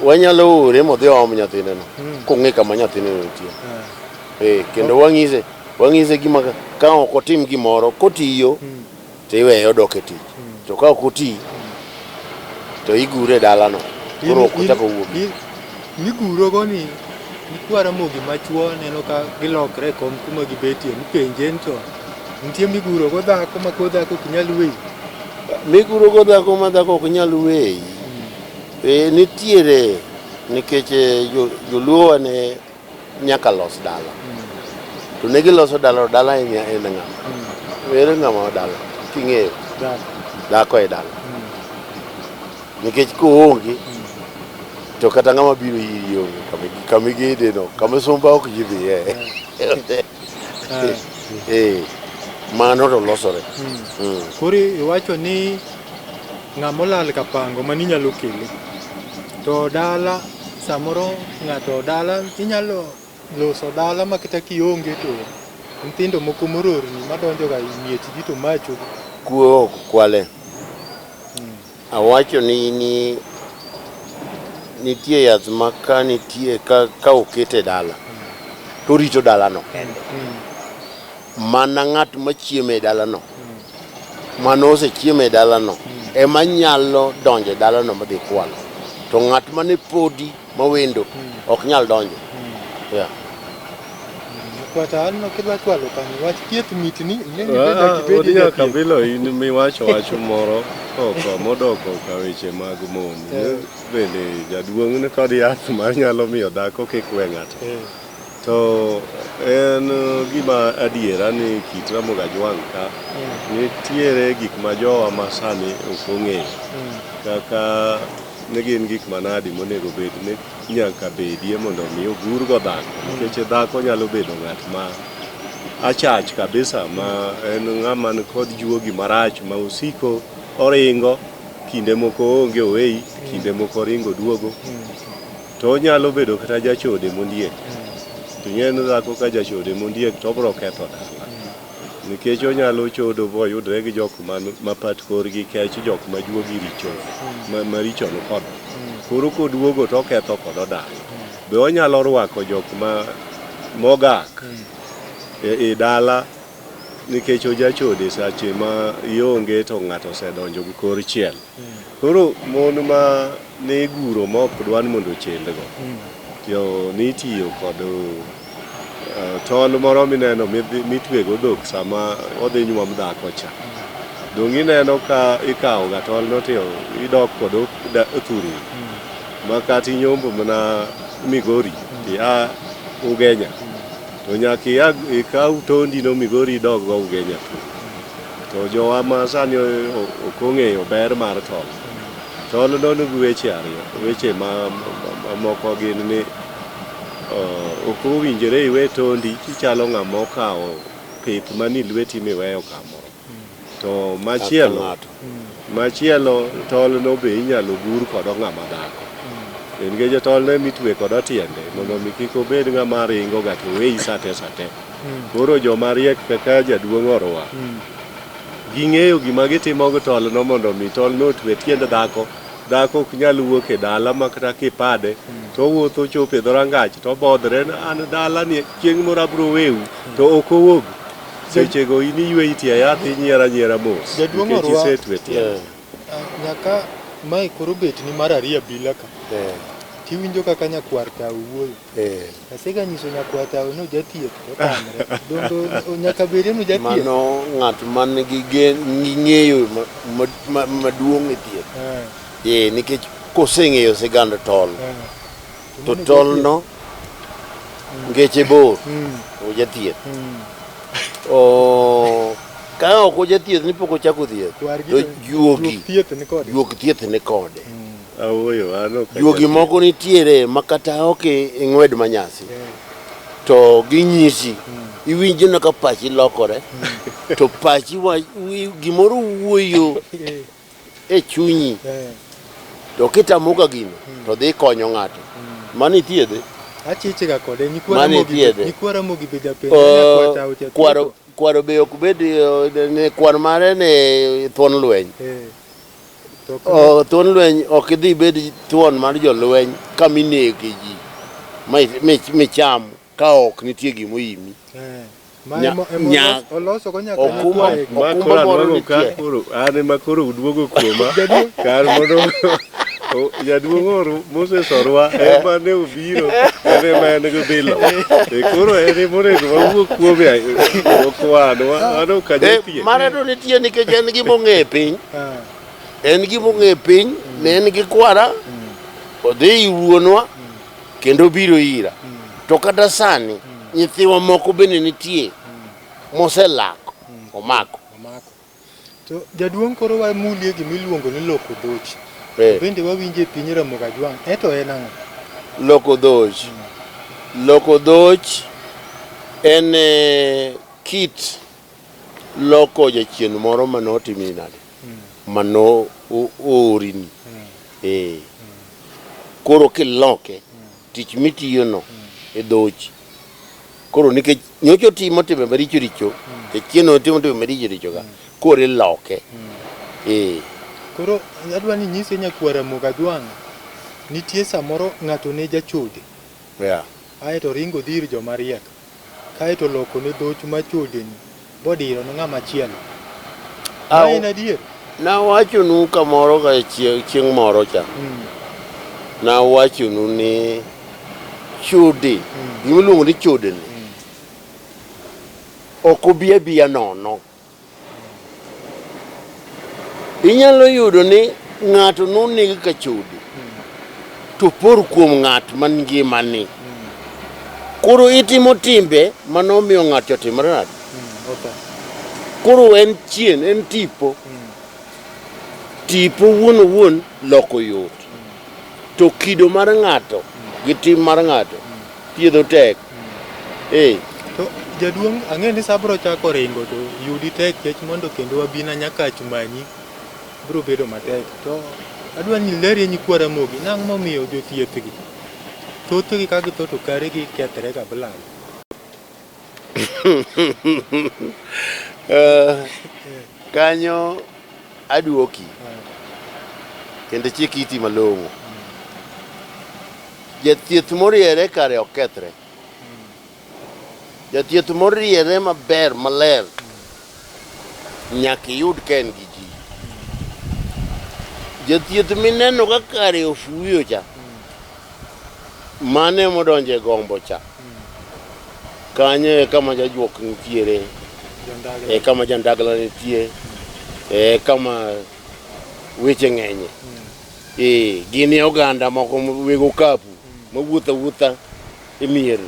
wanyalo ore modhi om nyathine no kong'e kama nyathine nitie kendo wang'ise gima ka ok otim gimoro kotiyo to iweye odok e tich to ka ok oti to igure e dalano koro ok ochako wuogi migurogo ni nikwara mogi machuo neno ka gilokre kom kuma gibetie nipenje to nitie migurogo dhako ma ko dhako ok nyal weyi migurogo dhako ma dhako ok nyal weyi nitiere nikech joluo ne nyaka los dala to ne giloso dala en ng'ama ere ng'ama dala king'eyo dhako e dala nikech koonge to kata ng'ama biro iri onge kama igede no kama sumba ok ji dhiye mano to losore koro iwacho ni ng'ama olal kapango mani nyalo kele to dala samoro ng'ato dala inyalo loso dala ma kata kionge to nyithindo moko mororni madonjo ga miechgi to macho kuo kwale awacho ni nitie yath ma ka nitie ka okete dala to rito dalano mana ng'at machiemo e dalano mano osechiemo e dalano ema nyalo donjo e dalano madhi kwalo to ng'at mane podi mawendo ok nyal donjo kwata anno kidwa chwalo kanyo wach thieth mitni nyaka bilo in miwacho wach moro oko modoko ka weche mag mon bende jaduong' ni kod yath mar nyalo miyo dhako kik we ng'ato to en gima adiera ni kit Ramogi Ajwang' ka nitiere gik ma jowa masani ok ong'eyo kaka ne gin gik manadi monego bed ni nyaka bedie mondo mi ogurgo dhako nikech dhako nyalo bedo ng'at ma achach kabisa ma en ng'ama kod juogi marach ma osiko oringo kinde moko onge oweyi kinde moko ringo duogo to onyalo bedo kata jachode mondiek to ng'en dhako ka jachode mondiek to bro ketho dala nikech onyalo chodo boyudre gi jok ma pat korgi kech jok ma juogi richo maricho no kod koro koduogo to ketho kod dala be onyalo rwako jok ma mogak e dala nikech ojachode sache ma ionge to ng'ato osedonjo gi kor chiel koro mon ma ne guro ma ok dwan mondo chendgo yo nitiyo kod tol moro mineno mitwego dhok sama odhi nyuom dhako cha dong' ineno ka ikawo ga tolno to idok kod thuri ma kata inyombo mana Migori ia Ugenya to nyaka ikaw tondi no Migori idog go Ugenya to jowa ma sani ok ong'eyo ber mar tol no nigi weche ariyo weche ma moko gin ni ok owinjore iwe tondi kichalo ng'ama okawo pith mani lweti miweyo kamoro to machielo tol no be inyalo gur kod ng'ama dhako nikech tol no mitwe kod tiende mondo mi kik obed ng'ama ringo ga to weyi sate koro joma riek kaka jaduong' Orwa ging'eyo gima gitimo gi tol no mondo mi tol no otwe tiend dhako ok nyal wuok e dala ma kata kipade to wuotho chopo e dhorangach to bodhre an dala ni chieng' moro abro wewu to ok owuog sechego ini ywe itia yath nyiera mos. Jaduong' Nikech Orwa. isetwe tiende. Nyaka mai koro bet ni mar ariyo Abila ka. Tiwinjo kaka nyakwar tao wuoyo. Asega nyiso nyakwar tao no jathieth otamre. Dongo nyaka bedie no jathieth. Mano ng'at man gi ng'eyo maduong' e thieth. Nikech koseng'eyo sigand tol. To tol no ngeche bor. O jathieth. Ka ok ojathieth ni pok ochako thieth. To juogi thieth ni kode. Juogi moko nitiere makata ok ing'wed manyasi. To ginyisi iwinjo na ka pachi lokore. To pachi gimoro wuoyo e chunyi. To kitamuka gino to dhi konyo ng'ato. Mani thiedhe. Achiche ga kode nikwara mogi beda penjo nyakwar tao cha. Kwaro be ok bed ne kwar mare ne thuon lweny. Thuon lweny ok dhi bed thuon mar jolweny kaminege ji micham ka ok nitie gimoimi. Oloso ko nyaka okumba moro nitie. Ane makoro uduogo kuoma kar mondo jaduong' Moses Orwa ema ne obiro ema en go BILO. Koro ene monego wawuok kuome okwanwa ano kajapie. Mare to nitie nikech en gimong'e piny. En gimong'e piny, ne en gi kwara, odhi wuonwa kendo biro ira. To kata sani nyithiwa moko bende nitie moselako omako. To jaduong' koro wamulie gimiluongo ni loko dhoch. Bende wawinje piny Ramogi Ajwang'. Eto en ang'o? Loko dhoch. Loko dhoch en kit loko jachien moro manotimi nade. Mano orini. Koro kiloke tich mitiyo no e dhoch. Koro nikech nyocho timo timbe maricho chieno timo timbe maricho ga. Koro iloke. Koro adwa ni nyise nyakwar Ramogi Ajwang' nitie samoro ng'ato ne jachode. Aeto ringo dhir jomariek. Kaeto loko ne dhoch machode ni bodiro ne ng'ama chielo. En adier. Nawachonu kamoro ka chieng' moro cha. Nawachonu ni chode. Gimiluongo ni chode ni. Ok obi abiya nono. Inyalo yudo ni ng'ato nonegi ka chode. To por kuom ng'at man ngimani. Koro itimo timbe manomiyo ng'ato otimore nade. Koro en chien, en tipo. Tipo wuon loko yot. To kido mar ng'ato gi tim mar ng'ato thiedho tek. To jaduong' ang'e ni sabro chako ringo to yudi tek kech mondo kendo wabina nyaka chumanyi bro bedo matek. To adwa ni lerie nyikwar Ramogi nang' momiyo jothieth gi thothgi ka githo to kare gi kethre ka blal. Kanyo aduoki kendo chik iti malong'o. Jathieth moriere kare ok kethre. Jathieth moriere maber maler nyaka yud ken gi ji. Jathieth mineno ka kare ofuyo cha mane modonje gombo cha. Kanyo kama jajuok nitiere. Kama jandagla nitie. Kama weche ng'enye. Gini oganda moko wego kapu mawuotha e mier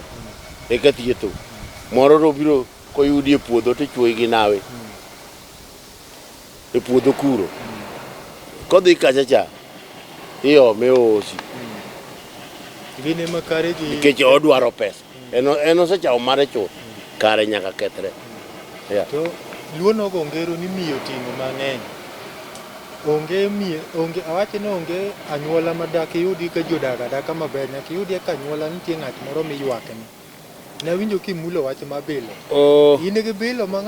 ka thietho. Moro ro biro koyudi e puodho to chuoy gi nawe. E puodho kuro. Kodhi kacha cha. Me osi. Gine makare gi nikech odwaro pesa. En osechao mare chuth. Kare nyaka kethre. To luono go ngero ni miyo ting'o mang'eny. Onge awache ni onge anyuola madak yudi ka jodak adaka maber. Nyaka yudi ka anyuola nitie ng'at moro miyuakne. Ne winjo kimulo wach ma BILO. In gi BILO ma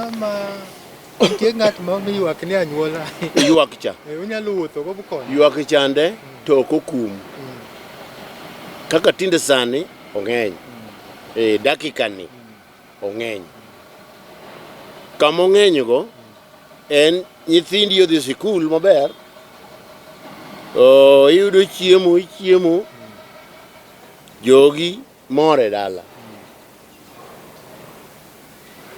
nitie ng'at ma miyuakne anyuola. Yuak cha. Onyalo wuotho go bukonyo. Yuak chande to ok okum. Kaka tinde sani ong'eny. Dakika ni ong'eny. kama ng'eny go en nyithindi odhi sikul maber, iyudo chiemo, jogi more dala.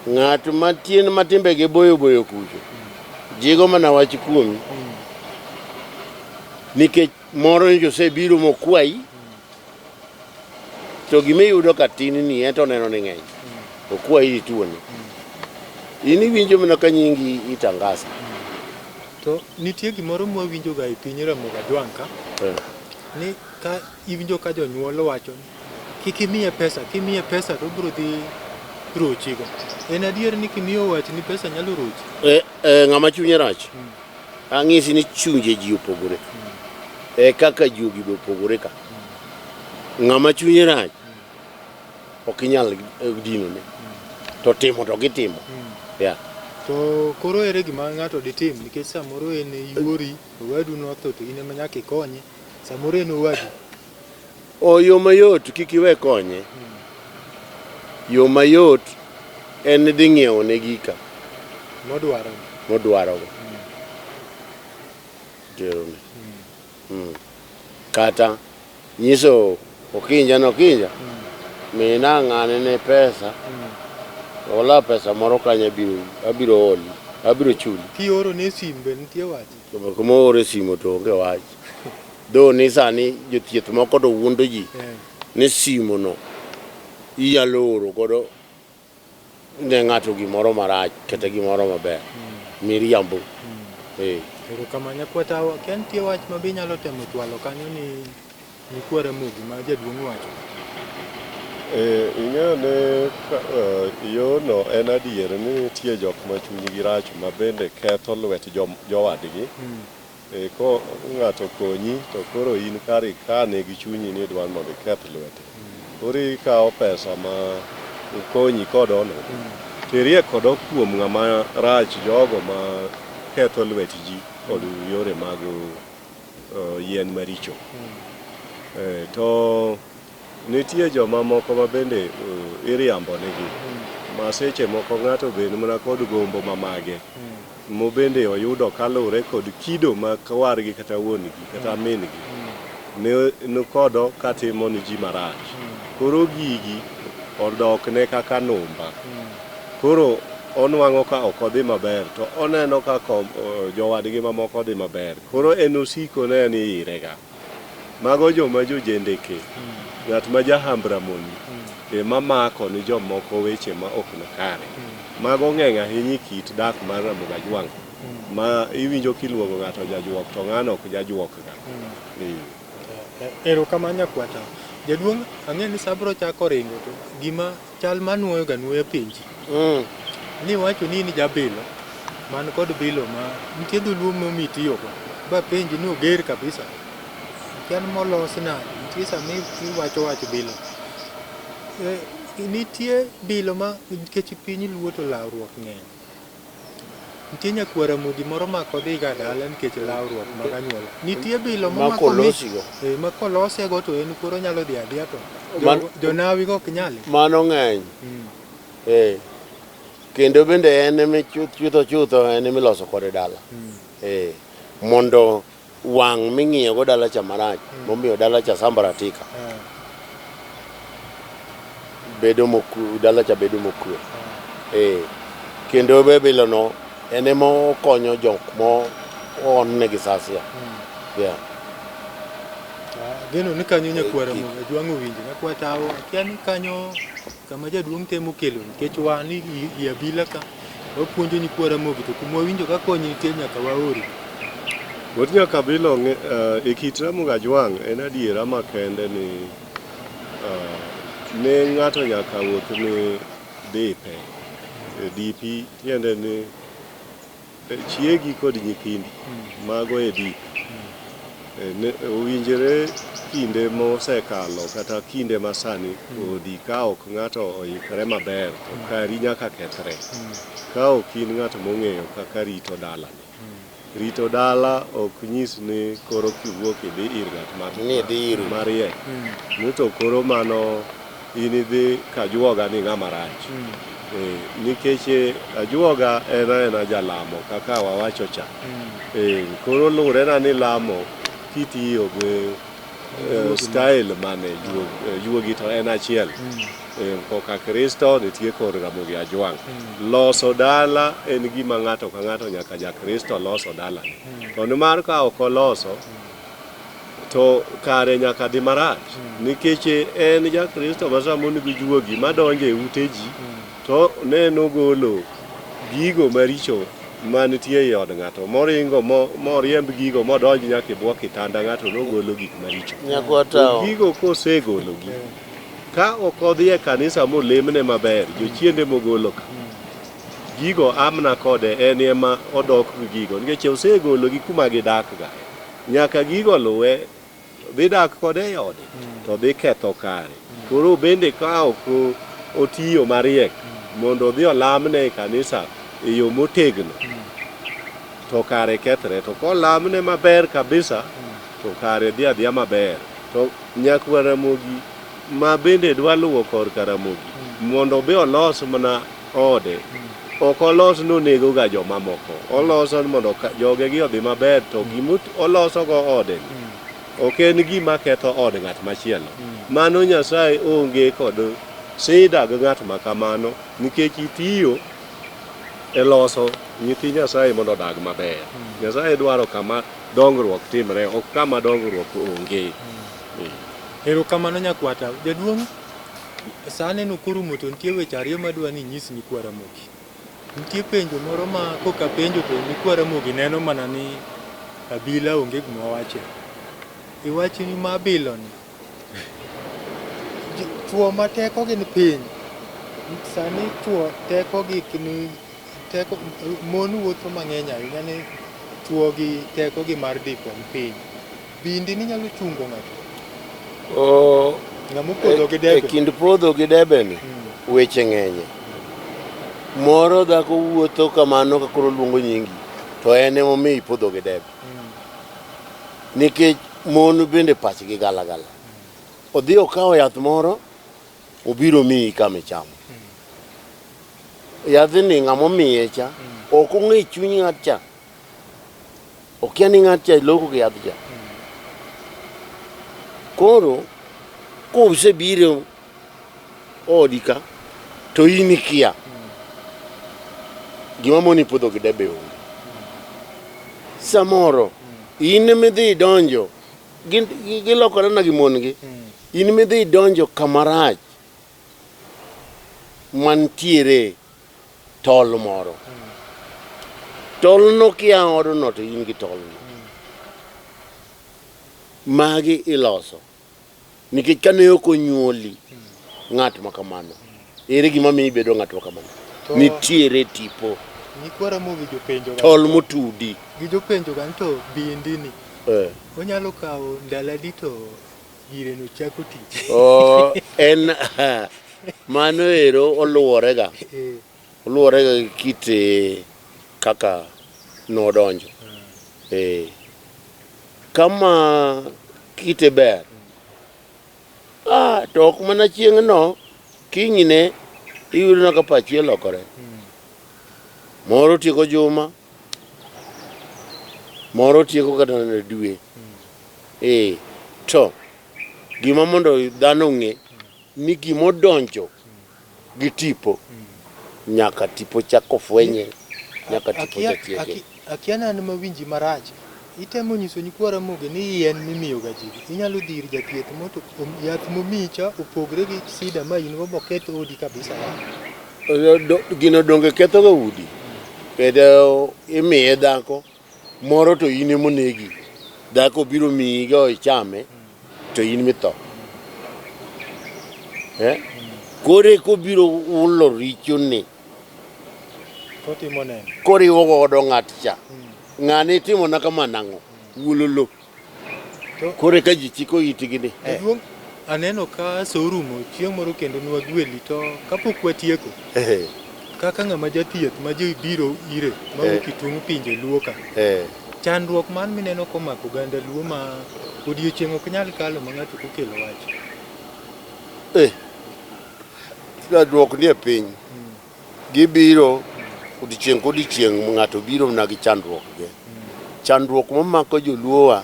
Ng'at matien matimbege boyo kucho, jigo mana wach kuomi, nikech moro ni osebiro mokwai, to gimiyudo ka tin ni ento neno ni ng'eny, okwai ituone. In iwinjo mana ka nyingi itangasa. To nitie gimoro mwawinjo ga e piny Ramogi Ajwang' ka, ni ka iwinjo ka jonyuol wacho ni kik imiye pesa to biro dhi rochigo. En adier ni kimiyo watni pesa nyalo rochi? Ng'ama chunye rach, ang'isi ni chunje ji opogore. Kaka jogi be opogore ka. Ng'ama chunye rach, ok inyal dinone. To timo to gitimo. To koro ere gima ng'ato ditim, nikech samoro en yuori, owadu notho to in ema nyaka ikonye, samoro en owadu. Yo mayot kik iwe konye. Yo mayot en dhi ng'iewo ne gika modwarogo. Kata nyiso okinja mina ng'ane ne pesa, ola pesa moro kanyo abiro holi, abiro chuli. Kioro ne sim be nitie wach? Kuma ore simo to onge wach. Do ni sani jothieth moko to wuondo ji ni simo no iyalo oro godo ne ng'ato gimoro marach kata gimoro maber. Miriambo. Ero kama nyakwata ke nitie wach ma be nyalo temo chwalo kanyo ni kwara Ramogi ma jaduong' wacho. Ing'eyo ne yono en adier ni nitie jok ma chunygi rach ma bende ketho lwet jowadgi. Ko ng'ato konyi to koro in kar ikane gi chunyi ni dwar mondo iketh lwete. Koro ikawo pesa ma ukonyi kodono, terie kodo kuom ng'ama rach, jogo ma ketho lwet ji kod yore mag yien maricho. To nitie joma moko ma bende iriambo negi, ma seche moko ng'ato bende mana kod gombo mamage, mo bende oyudo kalure kod kido ma wargi kata wuongi kata mingi ne kodo katimo ni ji marach. Koro gigi odok ne kaka numba. Koro onwang'o ka ok odhi maber, to oneno ka jowadgi mamoko dhi maber. Koro en osiko ne ni irega. Mago joma jojendeke, ng'at ma jahambra moni, mamako ni jomoko weche ma ok nakare. Mago ng'eny ahinya kit dak mar Ramogi Ajwang', ma iwinjo kiluongo ng'ato jajuok to ng'ano ok jajuok ga. Ero kama nyakwata. Jaduong', ang'e ni sabro chako ringo to gima chal manuoyo ga nuoyo pinji. Ni wacho ni jabilo, man kod bilo ma nitie dholuo momitiyogo, ba penji ni oger kabisa. Kian molos na, nitie sami wacho bilo. Nitie bilo ma nikech piny luo to lawruok ng'eny. Nitie nyakwara Ramogi moro ma kodhi ga dala nikech lawruok mag anyuola. Nitie bilo ma kolosego to en koro nyalo dhi adhiya to jonawi go ok nyale. Mano ng'eny. Kendo bende en chutho en miloso kode dala. Mondo wang' ming'iyo go dala cha marach, momiyo dala cha sambaratika. Dala cha bedo mokwe. Kendo bilo no en ema okonyo jok mo onne gi sasia. Geno ni kanyo nyakwara Ramogi Ajwang' owinjo nyakwata kia ni kanyo kama jaduong' temo kelo nikech wan ni i Abila ka wapuonjo ni kwara Ramogi to kuma winjo ka konyi nitie nyaka waori. Wot nyaka BILO e kit Ramogi Ajwang' en adiera makende ni ne ng'ato nyaka wuoth ni dipe. Dipi tiende ni chiegi kod nyithindi mago e dip. Owinjore kinde mosekalo kata kinde masani odi ka ok ng'ato oikre maber to kari nyaka kethre. Ka ok in ng'ato mong'eyo kaka rito dala. Rito dala ok nyis ni koro kiwuok idhi ir ng'at mariek. To koro mano in idhi ka juoga ni ng'ama rach. Nikech ajuoga en jalamo kaka wawacho cha. Koro lure ni lamo kitiyo gi style mane juogi to en achiel. Koka Kristo nitie kor Ramogi Ajwang'. Loso dala en gima ng'ato ka ng'ato nyaka ja Kristo loso dala. To nimar ka ok oloso to kare nyaka dhi marach. Nikech en ja Kristo ma samon gi juogi madonje ute ji to neno golo gigo maricho manitie ei od ng'ato moringo moriemb gigo modonj nyaka e bwo kitanda ng'ato nogolo gik maricho. Gigo kosegologi ka ok odhi e kanisa molemne maber, jochiende mogolo ka, gigo amna kode en ema odok gi gigo, nikech osegologi kuma gidak ga. Nyaka gigo luwe, dhi dak kode e ode, to dhi ketho kare. Koro bende ka ok otiyo mariek mondo dhi olamne e kanisa e yo motegno, to kare kethre. To kolamne maber kabisa, to kare dhi adhiya maber. To nyakwa Ramogi ma bende dwa luwo kor Ramogi mondo be olos mana ode, ok olos nonego ga joma moko, oloso mondo jogegi odhi maber. To gima oloso go ode ok en gima ketho od ng'at machielo. Mano Nyasaye onge kod sida gi ng'at ma kamano, nikech itiyo e loso nyithi Nyasaye mondo odag maber. Nyasaye dwaro kama dongruok timre, ok kama dongruok onge. Erokamano nyakwata. Jaduong', sane nokurumo to nitie weche ariyo madwa ni nyis ni kwa Ramogi. Nitie penjo moro ma koka penjo to ni kwa Ramogi neno mana ni Abila onge gima wache. Iwachi ni ma Abila ni chuo mateko gi ni piny. Sani chuo teko gi ni teko mon wuotho mang'eny ahinya ni chuo gi teko gi mar dipo ni piny. Bindi ni nyalo chungo ng'ato. E kind podho gi debe ni weche ng'enye. Moro dhako wuotho kamano ka koro luongo nyingi to en ema omiyo podho gi debe. Nikech mon bende pachgi gala gala. Odhi okawo yath moro obiro miyi kama ichamo. Yadhni ng'ama omiye cha ok ong'e chuny ng'at cha. Okia ni ng'at cha loko gi yadh cha. Koro kosebiro odi ka to in ikia gima moni podho gi debe onge. Samoro in midhi donjo gilokore na gi mon gi, in midhi donjo kamarach mantiere tol moro. Tol no kia odono to in gi tol no. Magi iloso nikech kane ok onyuoli ng'at ma kamano, ere gima miyo ibedo ng'at ma kamano? Nitiere tipo ni kwa Ramogi jopenjo tol motudi gi jopenjo gan to bindi ni onyalo kawo ndaladi to gire no chako tich. En mano ero oluwore ga kit kaka nodonjo. Kama kite ber to ok mana chieng' no kinyne iyudo na ka pachi lokore. Moro tieko juma, moro tieko kata na dwe. To gima mondo dhano ng'e ni gima odonjo gi tipo nyaka tipo chako fwenye, nyaka tipo chatiege. Akia nan mawinji marach. Itemo nyiso ni kwa Ramogi ni yien mimiyo ga ji. Inyalo dhir jathieth moto yath momicha opogre gi sida ma in go boketo odi kabisa. Gino donge ketho ga udi. Kendo imiye dhako moro to in monegi. Dhako biro miyi go ichame to in mitho. Kore ko biro ulo richo ni. Kotimo neno. Koriwo godo ng'at cha. Ng'ane timo na kama nang'o wulolo. Kore ka ji chiko itigi ni. Jaduong', aneno ka sorumo chieng' moro kendo nwagweli to kapok watieko. Kaka ng'ama jathieth ma ji biro ire ma okitung' pinje luo ka. Chandruok man mineno komako ganda luo ma odiochieng' ok nyal kalo ma ng'ato kokelo wach. Chandruok ni e piny. gibiro odiochieng' ng'ato biro na gi chandruok ge. Chandruok mamako joluowa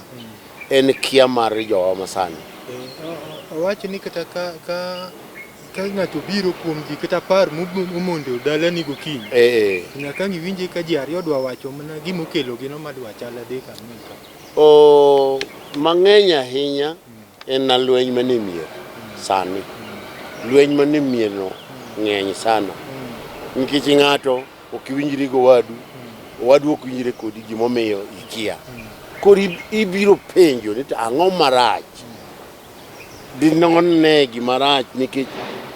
en kia mar jowa masani. Owacho ni kata ka ng'ato biro kuom ji kata par momondo dalani gokinyi. Nyaka ngiwinje ka ji ariyo dwa wacho mana gima okelo gino madwa chal adek ang'wen ka. Mang'eny ahinya en na lweny mane mier sani. Lweny mane mier no ng'eny sana. Nikech ng'ato ok iwinjri go wadu ok winjre kodi gimomiyo ikia. Koro ibiro penjo ni ang'o marach. Dinone gimarach nikech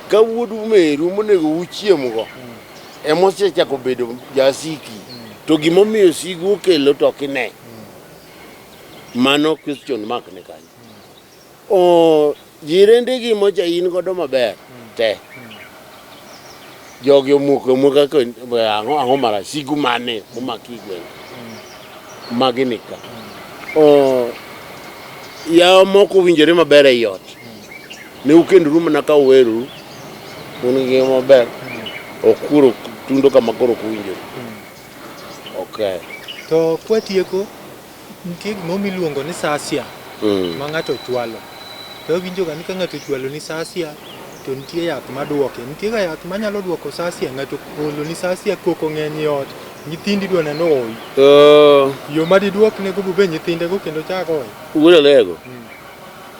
ka wuodu meru monego uchiem go emosechako bedo jasiki to gimomiyo sigu okelo to kine. Mano question mark ne kanyo. Jirende gi mocha in godo maber te. Jogi omuka ko ang'o marach sigu mane momaki gwen. Maginika. Ya moko winjore maber e yot. Ne ukendru mana ka uweru ungi maber. Okuro tundo kama koro kuwinjore. Okay. To kwatieko nitie gima miluongo ni sasia ma ng'ato chwalo. To winjo ga ni ka ng'ato chwalo ni sasia to nitie yath maduoke. Nitie ga yath manyalo duoko sasia ng'ato olo ni sasia koko ng'eny e ot. Nyithindi dwa neno oi. Yo ma diduok nego be nyithinde go kendo chako oi. Wuoyo lego.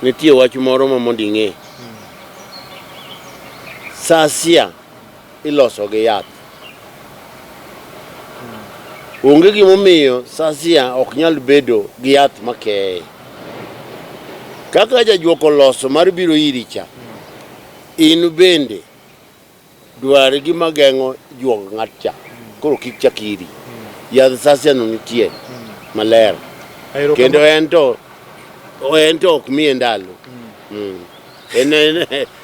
Nitie wach moro ma mondo ing'e. Sasia iloso gi yath. Onge gimomiyo sasia ok nyal bedo gi yath makeye. Kaka jajuoko loso mar biro iri cha. In bende dware gima geng'o juok ng'at cha. Koro kik chakiri. Yadh sasia no nitie maler. Kendo en to ok miye ndalo.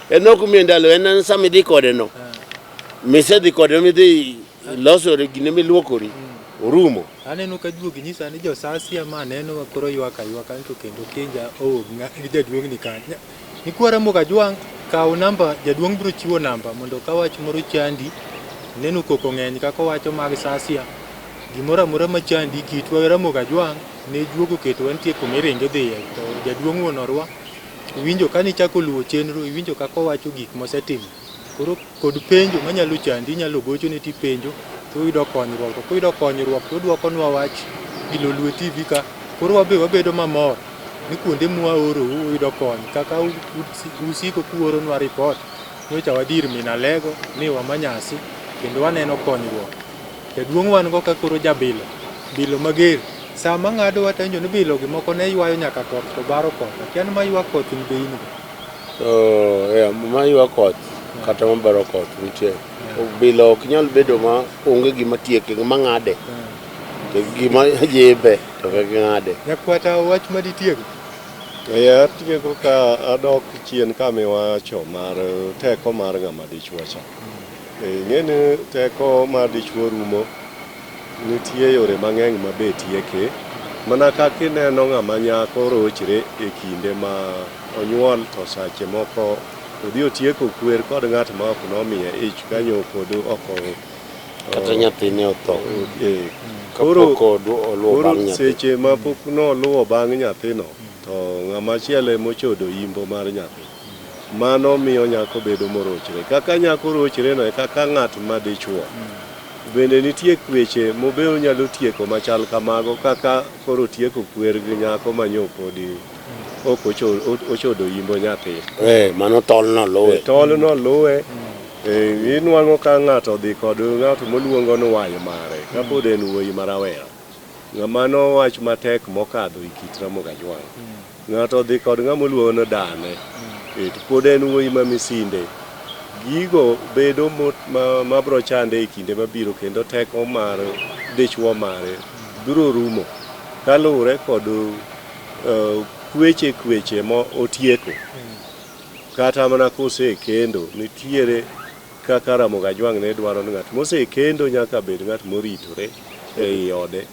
En ok miye ndalo. En sami dhi kode no. Mise dhi kode midhi loso gine miluokori. Orumo. Aneno ka juogi nyisa ni jo sasia ma neno koro ywaka to kendo kenja gi jaduong' ni kanya. Ni kwara moga jwang' kaw namba jaduong' biro chiwo namba mondo ka wach moro chandi neno koko ng'eny kako wacho mag sasia gimoro amora machandi kitwa Ramogi Jwang' ne juogo keto wantie kumiringo dhiye to jaduong' wonorwa winjo kani chako luwo chenro iwinjo kako wacho gik mosetimo koro kod penjo manyalo chandi nyalo gocho ne ti penjo to yudo konyruok to kuyudo konyruok to duokonwa wach Lolwe TV ka koro wabedo mamor ni kuonde mwaoro uyudo kony kaka usiko kuoronwa report nyocha wadir minalego ni wamanyasi kendo waneno konyruok jaduong' wan go ka koro BILO mager sama ng'ado watanjo ni BILO gi moko ne ywayo nyaka koth to baro koth kian ma ywa koth ni beini ma ywa koth kata mabaro koth nitie BILO ok nyal bedo ma onge gima tieke gima ng'ade gima jebe to ng'ade nyakwata wach maditieko tieko ka adok chien kama iwacho mar teko mar ng'ama dichuo cha. Ng'eni teko mar dichuo rumo nitie yore mang'eny mabetie ke mana kaka ineno ng'ama nyako rochre e kinde ma onyuol to sache moko odhi otieko kwer kod ng'at ma ok nomiye ich kanyo pod oko kata nyathine otho koro seche ma pok noluwo bang' nyathino to ng'ama chiele mochodo imbo mar nyathi mano miyo nyako bedo morochre kaka nyako rochre no kaka ng'at ma dichuo bende nitie kweche mobeo nyalo tieko machal kamago kaka koro tieko kwer gi nyako manyopodi ok ochodo imbo nyathi mano tol no luwe inwang'o ka ng'ato dhi kod ng'ato moluongo ni wayo mare kapod en wuoyi marawera ng'amano wach matek mokadho i kit Ramogi Jwang' ng'ato dhi kod ng'ama oluongo ni dane to pod en wuoyi ma misinde gigo bedo mabro chande e kinde mabiro kendo teko mar dichuo mare biro rumo kaluwore kod kweche ma otieko kata mana kosekendo nitiere kaka Ramogi Jwang' ne dwaro ni ng'at mosekendo nyaka bed ng'at moritore ei ode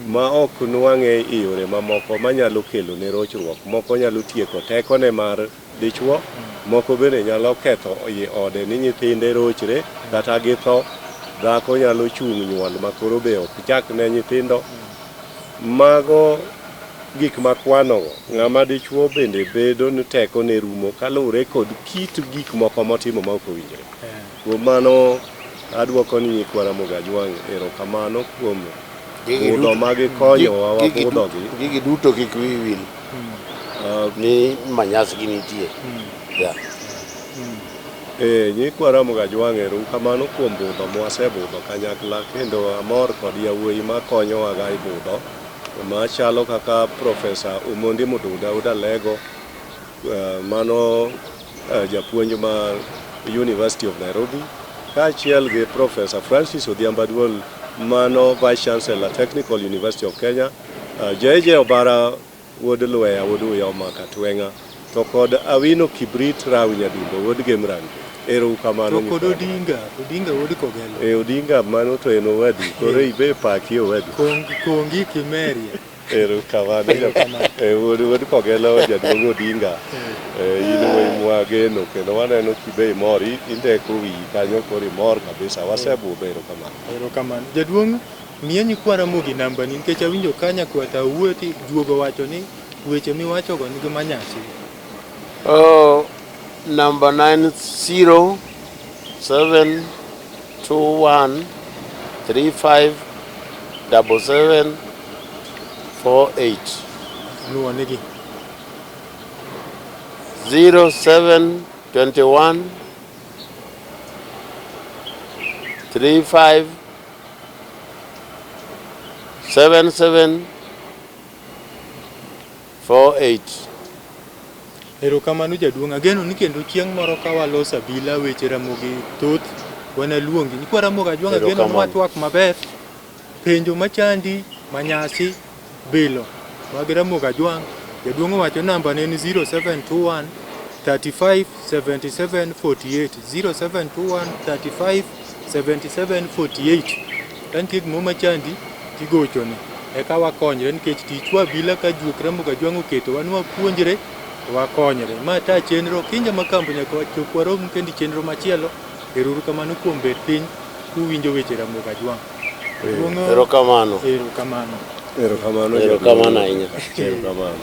ma ok nwang'e e yore mamoko manyalo kelo ne rochruok moko nyalo tieko tekone mar dichuo moko bende nyalo ketho ode ni nyithinde rochre kata githo dhako nyalo chung' nyuol makoro be ok chak ne nyithindo. Mago gik makwanogo, ng'ama dichuo bende bedo ni teko ne rumo kaluwore kod kit gik moko motimo ma ok owinjore. Kuom mano adwoko ni nyikwara Mogajwang' erokamano kuom budho magikonyowa wabudhogi. Gigi duto kik wiyi wil ni manyasgi nitie. Nyikwara Mogajwang' erokamano kuom budho mwasebudho kanyakla, kendo amor kod yawuoyi makonyowaga e budho machalo kaka Profesa Omondi Mududa Udalego, mano japuonj ma University of Nairobi, kaachiel gi Profesa Francis Odhiambo Aduol, mano Vice Chancellor Technical University of Kenya, Jeje Obara wuod Lweya wuod Uyoma Katwenga, to kod Awino Kibrit Rawi Nyadumbo wuod Gemrangi. Erokamano. To kod Odinga wuod Kogelo. Odinga mano to en owadu, koro ibe paki owadu. Kongi Kimeria. Erokamano. Wuod Kogelo jaduong' Odinga. In wuoyi mwageno kendo waneno kibe imori, indeko wiyi kanyo koro imor kabisa, wasebudho. Erokamano. Jaduong' miya nyikwara Mogi nambani nikech awinjo kanya kwata wuoti juogo wacho ni weche miwachogo nigi manyasi. Number 907213577748. Nuonegi. 0721 35 7748. Erokamano jaduong', ageno ni kendo chieng' moro ka waloso Abila weche Ramogi thoth wanaluongi. Nyikwara Mogajwang' ageno ni watwak maber penjo machandi manyasi BILO mag Mogajwang'. Jaduong' owacho namba ne en 0721 35 77 48 0721 35 77 48. Kantie gimo machandi tigochone eka wakonyre nikech tich wa Abila ka juok Mogajwang' oketo wan wapuonjre wakonyre. Ma ta chenro kinja makambo nyaka wachop warom kendi chenro machielo. Erokamano kuom bet piny kuwinjo weche Mogajwang'. Erokamano. Erokamano. Erokamano. Erokamano ahinya. Erokamano.